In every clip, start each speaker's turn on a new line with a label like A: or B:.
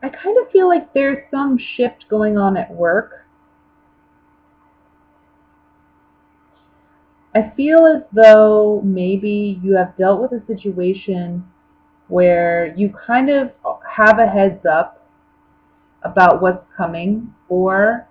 A: I kind of feel like there's some shift going on at work. I feel as though maybe you have dealt with a situation where you kind of have a heads up about what's coming, or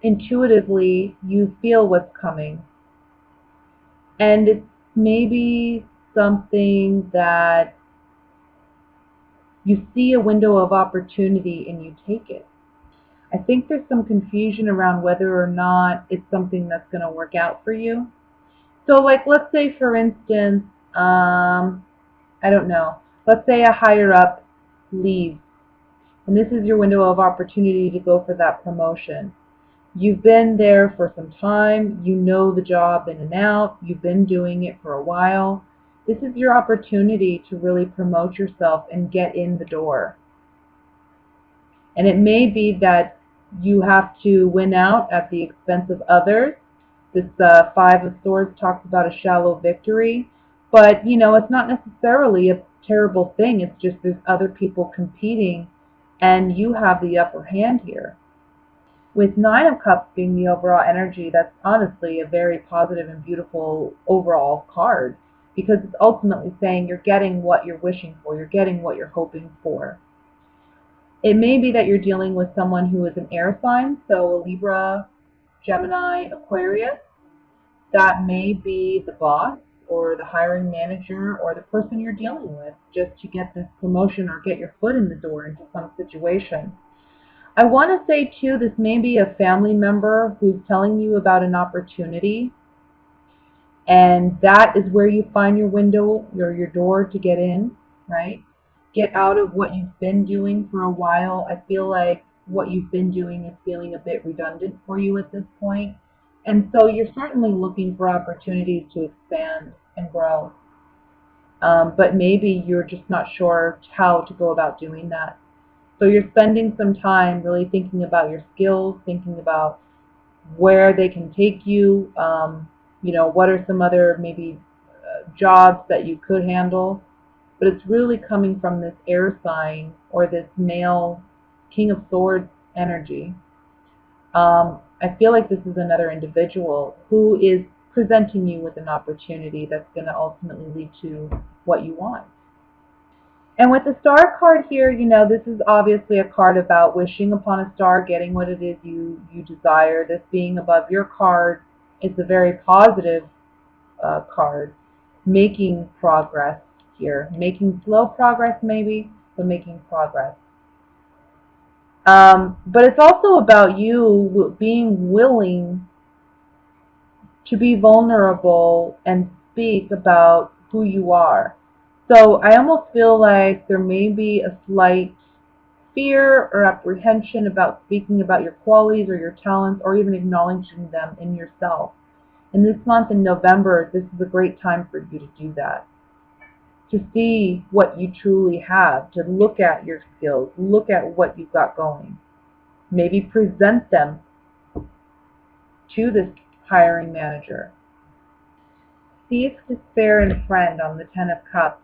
A: intuitively you feel what's coming. And it's maybe something that you see a window of opportunity and you take it. I think there's some confusion around whether or not it's something that's going to work out for you. So, like, let's say, for instance, I don't know, let's say a higher up leaves, and this is your window of opportunity to go for that promotion. You've been there for some time, you know the job in and out, you've been doing it for a while. This is your opportunity to really promote yourself and get in the door. And it may be that you have to win out at the expense of others. This Five of Swords talks about a shallow victory, but it's not necessarily a terrible thing. It's just there's other people competing, and you have the upper hand here. With Nine of Cups being the overall energy, that's honestly a very positive and beautiful overall card, because it's ultimately saying you're getting what you're wishing for, you're getting what you're hoping for. It may be that you're dealing with someone who is an air sign, so a Libra, Gemini, Aquarius. That may be the boss or the hiring manager or the person you're dealing with just to get this promotion or get your foot in the door into some situation. I want to say, too, this may be a family member who's telling you about an opportunity, and that is where you find your window or your door to get in, right? Get out of what you've been doing for a while. I feel like what you've been doing is feeling a bit redundant for you at this point. And so you're certainly looking for opportunities to expand and grow. But maybe you're just not sure how to go about doing that. So you're spending some time really thinking about your skills, thinking about where they can take you, what are some other maybe jobs that you could handle. But it's really coming from this air sign or this male King of Swords energy. I feel like this is another individual who is presenting you with an opportunity that's going to ultimately lead to what you want. And with the star card here, this is obviously a card about wishing upon a star, getting what it is you desire. This being above your card, it's a very positive card, making progress here. Making slow progress maybe, but making progress. But it's also about you being willing to be vulnerable and speak about who you are. So I almost feel like there may be a slight fear or apprehension about speaking about your qualities or your talents, or even acknowledging them in yourself. And this month in November, this is a great time for you to do that. To see what you truly have, to look at your skills, look at what you've got going. Maybe present them to this hiring manager. Thief, despair, and friend on the Ten of Cups.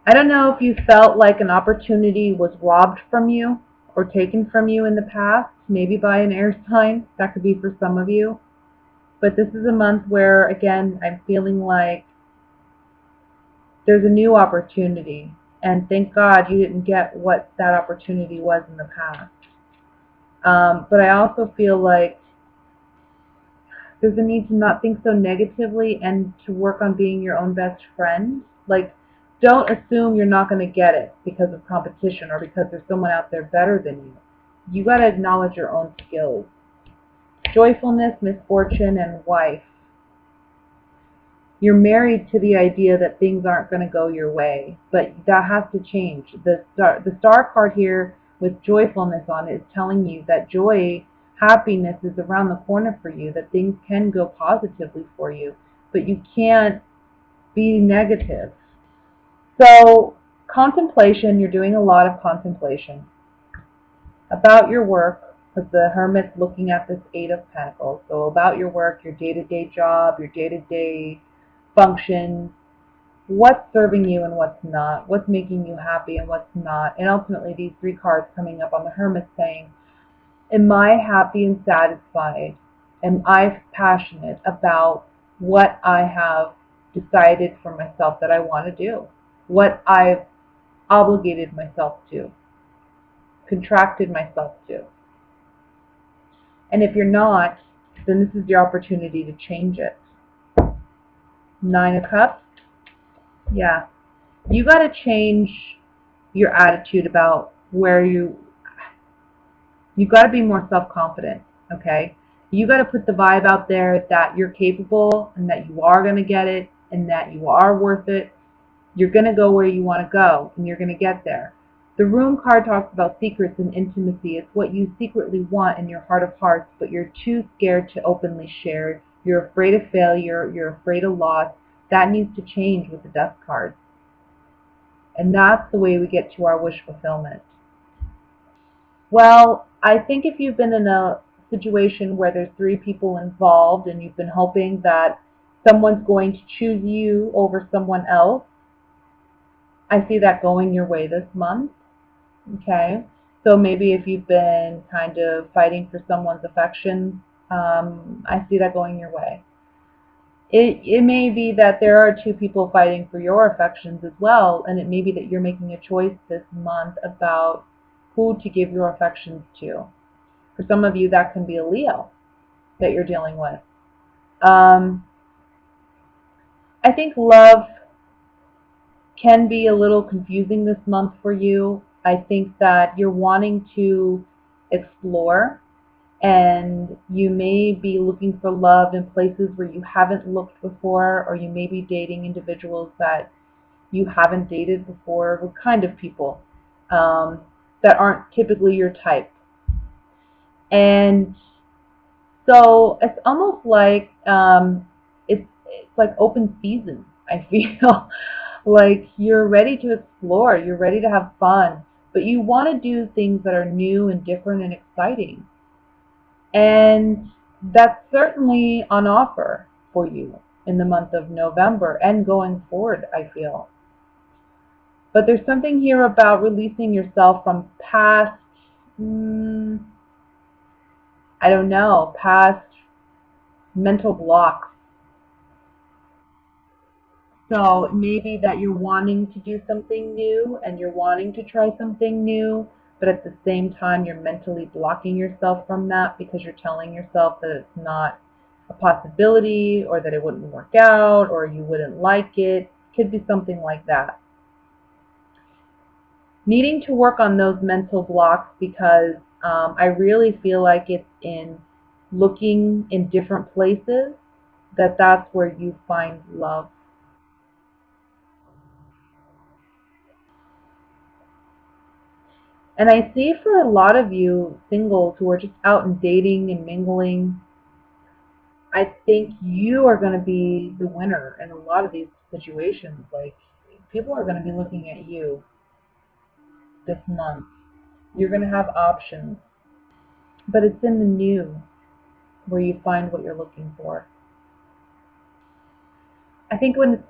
A: I don't know if you felt like an opportunity was robbed from you or taken from you in the past, maybe by an air sign. That could be for some of you. But this is a month where, again, I'm feeling like there's a new opportunity. And thank God you didn't get what that opportunity was in the past. But I also feel like there's a need to not think so negatively and to work on being your own best friend. Like, don't assume you're not going to get it because of competition or because there's someone out there better than you. You got to acknowledge your own skills. Joyfulness, misfortune, and wife. You're married to the idea that things aren't going to go your way, but that has to change. The star card here with joyfulness on it is telling you that joy, happiness is around the corner for you, that things can go positively for you, but you can't be negative. So contemplation, you're doing a lot of contemplation about your work, because the Hermit's looking at this Eight of Pentacles. So about your work, your day-to-day job, your day-to-day functions, what's serving you and what's not, what's making you happy and what's not. And ultimately, these three cards coming up on the Hermit saying, am I happy and satisfied? Am I passionate about what I have decided for myself that I want to do? What I've obligated myself to, contracted myself to. And if you're not, then this is your opportunity to change it. Nine of Cups. Yeah. You got to change your attitude about where you got to be more self-confident, okay? You got to put the vibe out there that you're capable and that you are going to get it and that you are worth it. You're going to go where you want to go and you're going to get there. The Room card talks about secrets and intimacy. It's what you secretly want in your heart of hearts, but you're too scared to openly share. You're afraid of failure. You're afraid of loss. That needs to change with the Death card. And that's the way we get to our wish fulfillment. Well, I think if you've been in a situation where there's three people involved and you've been hoping that someone's going to choose you over someone else, I see that going your way this month. Okay? So maybe if you've been kind of fighting for someone's affection, I see that going your way. It may be that there are two people fighting for your affections as well, and it may be that you're making a choice this month about who to give your affections to. For some of you, that can be a Leo that you're dealing with. I think love can be a little confusing this month for you. I think that you're wanting to explore, and you may be looking for love in places where you haven't looked before, or you may be dating individuals that you haven't dated before, what kind of people that aren't typically your type. And so it's almost like it's like open season, I feel. Like you're ready to explore, you're ready to have fun, but you want to do things that are new and different and exciting. And that's certainly on offer for you in the month of November and going forward, I feel. But there's something here about releasing yourself from past, I don't know, past mental blocks. So maybe that you're wanting to do something new and you're wanting to try something new, but at the same time you're mentally blocking yourself from that because you're telling yourself that it's not a possibility or that it wouldn't work out or you wouldn't like it. Could be something like that. Needing to work on those mental blocks because I really feel like it's in looking in different places that's where you find love. And I see for a lot of you singles who are just out and dating and mingling, I think you are going to be the winner in a lot of these situations. Like, people are going to be looking at you this month. You're going to have options. But it's in the new where you find what you're looking for. I think when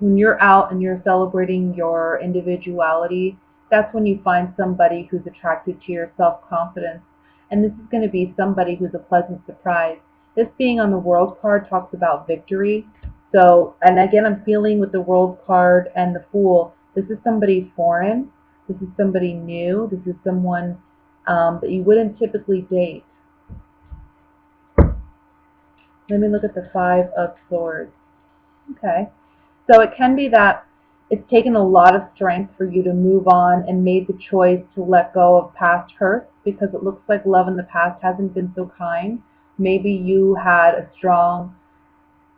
A: you're out and you're celebrating your individuality, that's when you find somebody who's attracted to your self-confidence. And this is going to be somebody who's a pleasant surprise. This being on the World card talks about victory. So, and again, I'm feeling with the World card and the Fool, this is somebody foreign. This is somebody new. This is someone that you wouldn't typically date. Let me look at the Five of Swords. Okay. So it can be that it's taken a lot of strength for you to move on and made the choice to let go of past hurts because it looks like love in the past hasn't been so kind. Maybe you had a strong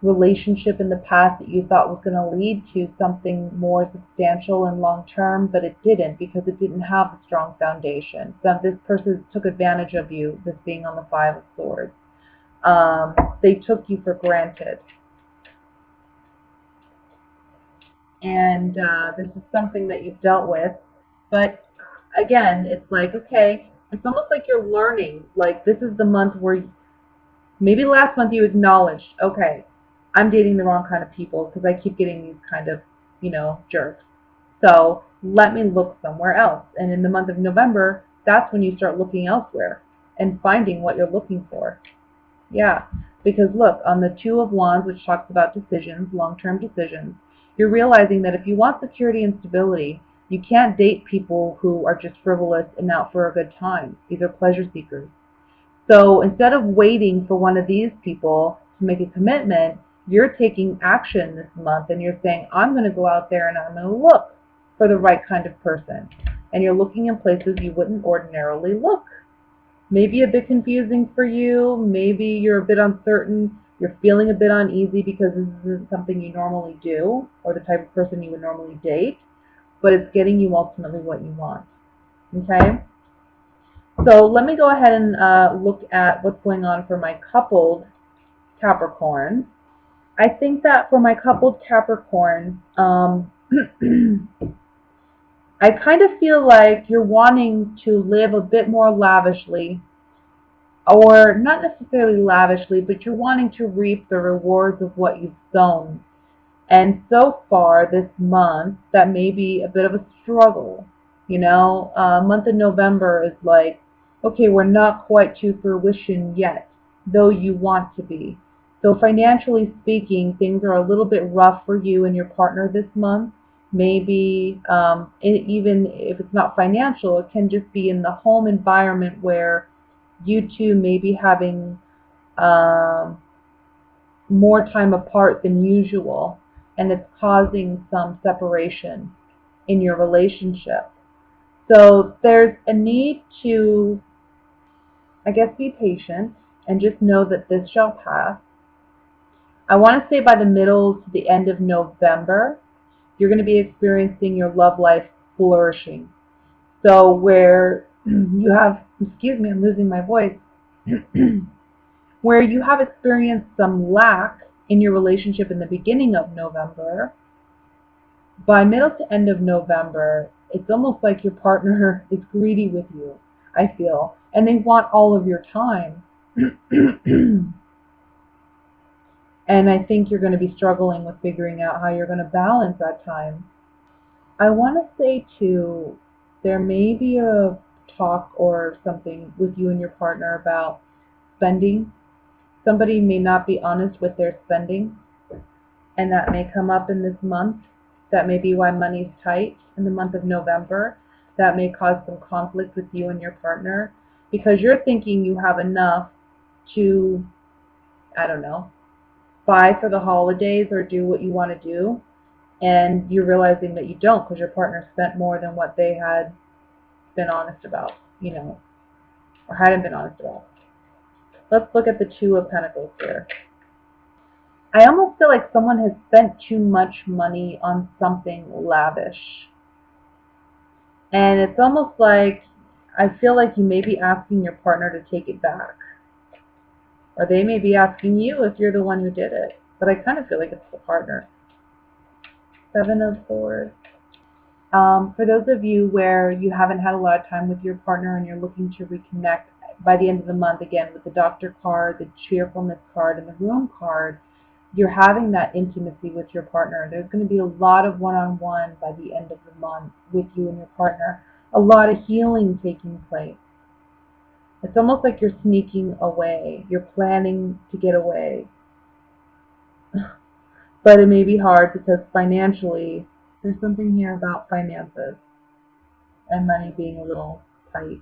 A: relationship in the past that you thought was going to lead to something more substantial and long term, but it didn't because it didn't have a strong foundation. So this person took advantage of you, this being on the Five of Swords. They took you for granted. And this is something that you've dealt with. But again, it's like, okay, it's almost like you're learning. Like, this is the month where maybe last month you acknowledged, okay, I'm dating the wrong kind of people because I keep getting these kind of jerks. So let me look somewhere else. And in the month of November, that's when you start looking elsewhere and finding what you're looking for. Yeah, because look, on the Two of Wands, which talks about decisions, long-term decisions, you're realizing that if you want security and stability, you can't date people who are just frivolous and out for a good time. These are pleasure seekers. So instead of waiting for one of these people to make a commitment, you're taking action this month and you're saying, I'm going to go out there and I'm going to look for the right kind of person. And you're looking in places you wouldn't ordinarily look. Maybe a bit confusing for you. Maybe you're a bit uncertain. You're feeling a bit uneasy because this isn't something you normally do or the type of person you would normally date. But it's getting you ultimately what you want. Okay? So let me go ahead and look at what's going on for my coupled Capricorn. I think that for my coupled Capricorn, I kind of feel like you're wanting to live a bit more lavishly, or not necessarily lavishly, but you're wanting to reap the rewards of what you've sown. And so far this month, that may be a bit of a struggle. Month of November is like, okay, we're not quite to fruition yet, though you want to be. So financially speaking, things are a little bit rough for you and your partner this month. Maybe even if it's not financial, it can just be in the home environment where you two may be having more time apart than usual, and it's causing some separation in your relationship. So there's a need to, I guess, be patient and just know that this shall pass. I want to say by the middle to the end of November, you're going to be experiencing your love life flourishing. So where you have, excuse me, I'm losing my voice, where you have experienced some lack in your relationship in the beginning of November, by middle to end of November, it's almost like your partner is greedy with you, I feel, and they want all of your time. And I think you're going to be struggling with figuring out how you're going to balance that time. I want to say, too, there may be a talk or something with you and your partner about spending. Somebody may not be honest with their spending, and that may come up in this month. That may be why money's tight in the month of November. That may cause some conflict with you and your partner because you're thinking you have enough to, I don't know, buy for the holidays or do what you want to do, and you're realizing that you don't because your partner spent more than what they had been honest about, or hadn't been honest about. Let's look at the Two of Pentacles here. I almost feel like someone has spent too much money on something lavish. And it's almost like, I feel like you may be asking your partner to take it back. Or they may be asking you if you're the one who did it. But I kind of feel like it's the partner. Seven of Swords. For those of you where you haven't had a lot of time with your partner and you're looking to reconnect by the end of the month, again, with the Doctor card, the Cheerfulness card, and the Room card, you're having that intimacy with your partner. There's going to be a lot of one-on-one by the end of the month with you and your partner. A lot of healing taking place. It's almost like you're sneaking away. You're planning to get away. But it may be hard because financially, there's something here about finances and money being a little tight.